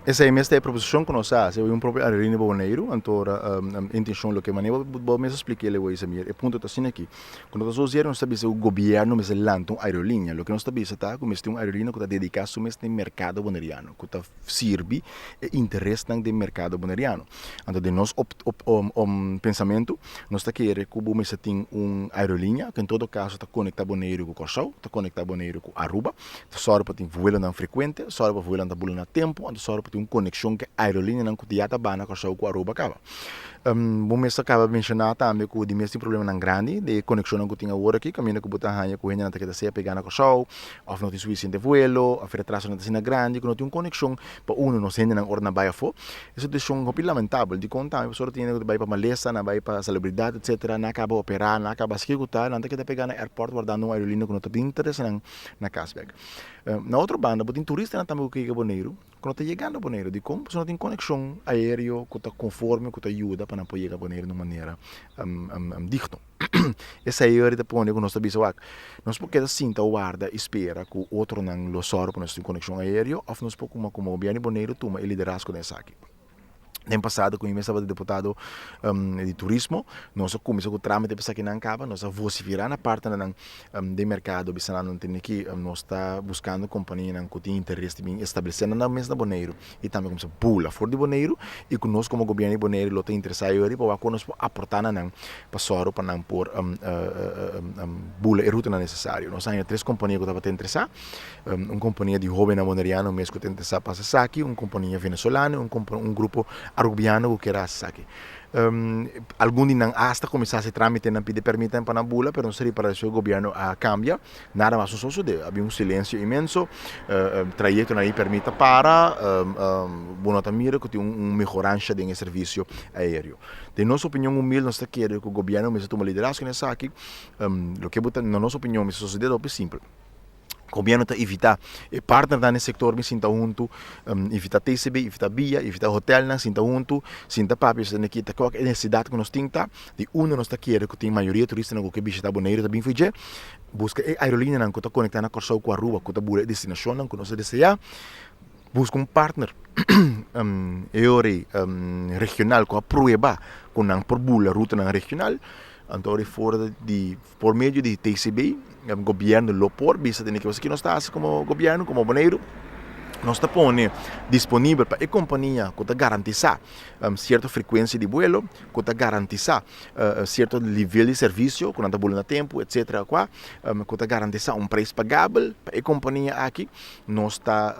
Essa é mesmo a proposição que nós fazemos, é um próprio aerolínea boneiro, então a intenção do que maneira vou mesmo explicar ele hoje também. O ponto está assim aqui. Quando nós usamos nós o governo mesmo lança uma aerolínea, o que nós sabemos está como uma aerolínea que está dedicada ao mercado boneriano, que está serve e interesse no mercado boneriano. Então de nosso pensamento, nós está querendo que o mesmo tem uma aerolínea que em todo caso está conectada boneiro com Corsau, está conectada boneiro com Aruba, só para ter voo não frequente, só para voo não bula na tempo, só para tem uma conexão que a aerolínea não podia estar na costa com a Aruba acaba. Bom, isso acaba mencionar também que o de mesmo problema não grande de conexão não que tinha agora aqui, caminho que botar ranha com ele não tem que ser pegar na costa, ou não tem suficiente voo, a retraso não tem grande, que não tem uma conexão para não se não hora na baia for. Isso deixa um pouco lamentável de contar, a pessoa tem que ir para Malesa, não vai para celebridade, etc, não acaba operar, não acaba se executar, não tem que pegar na aeroporto guardando uma aerolínea que não tem interesse na cashback. Na outra banda, tem turista não também que é boneiro, quando está chegando a boneiro, de como você não tem conexão aérea, que está conforme, que está ajuda para não poder chegar a boneiro de uma maneira digna. Essa é a hora de pôr que nós estamos a nós podemos sinta o guarda espera que o outro não lo soro para nós ter conexão aérea, ou nós podemos como o bem boneiro toma o liderazgo nessa aqui. No passado, quando eu estava de deputado de turismo, nós começamos com o trâmite para que não acaba, nós vociferar na parte do mercado, não tem aqui, nós está buscando companhia que tem interesse em estabelecer na mesa de Boneiro e também começamos a pula fora de Boneiro e que nós como governo de Boneiro lo tem interessado e para nós aportar na para soro para não pôr bula e ruta necessário. Nós temos três companhias que estavam interessadas, uma companhia de jovem boneriano mesmo que tem interessado para Sasaki, uma companhia venezuelana, um grupo arubiano que era aqui. Alguns não hasta começar a se tramitar não pedir permissão para a bula, mas não seria para o governo a cambiar, nada mais só de havia um silêncio imenso, trajeto não permita para, boa mira que tem melhorança de serviço aéreo. De nossa opinião humilde, nós queremos que o governo mesmo tome liderazgo nessa aqui, o que na nossa opinião é suceder é simples. O governo está evitar partner nesse setor me sinta junto, evitar TCB, evitar BIA, evitar hotel, não sinta junto, sinta papéis aqui tá qualquer necessidade que nós temos de nós está querendo que tem maioria turista no que visita Bonaire também foi je busca a aerolínea não que está conectada com a Aruba, que está boa destinação não que nós deseja busca um partner regional que aprueba com não por bula ruta regional. Então, por meio de TCB, o governo lopor, vista que você não está como governo, como boneiro, nós está pondo disponível para a companhia que está garantizar certa frequência de vuelo, que está garantizar certo nível de serviço, que não está bolando tempo, etc. Que está garantizar preço pagável para a companhia aqui. Nós está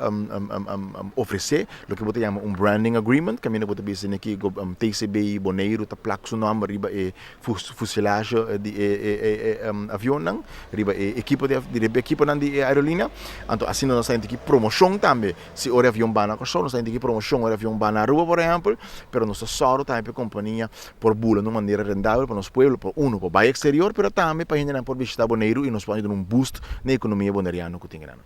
oferecer o que você chama branding agreement, que a minha bota dizer aqui TCB Boneiro está placa seu nome riba e fuselagem de avião não, riba equipe de aerolínea. Então assim nós temos aqui promoção também. Se o avião vai na costa, nós temos aqui promoção, o avião vai na rua, por exemplo, mas nós só temos a companhia por bula de uma maneira rendável para nosso povo, para o bairro exterior, mas também para a gente por visitar Boneiro e nós podemos dar boost na economia boneriana que tem grande.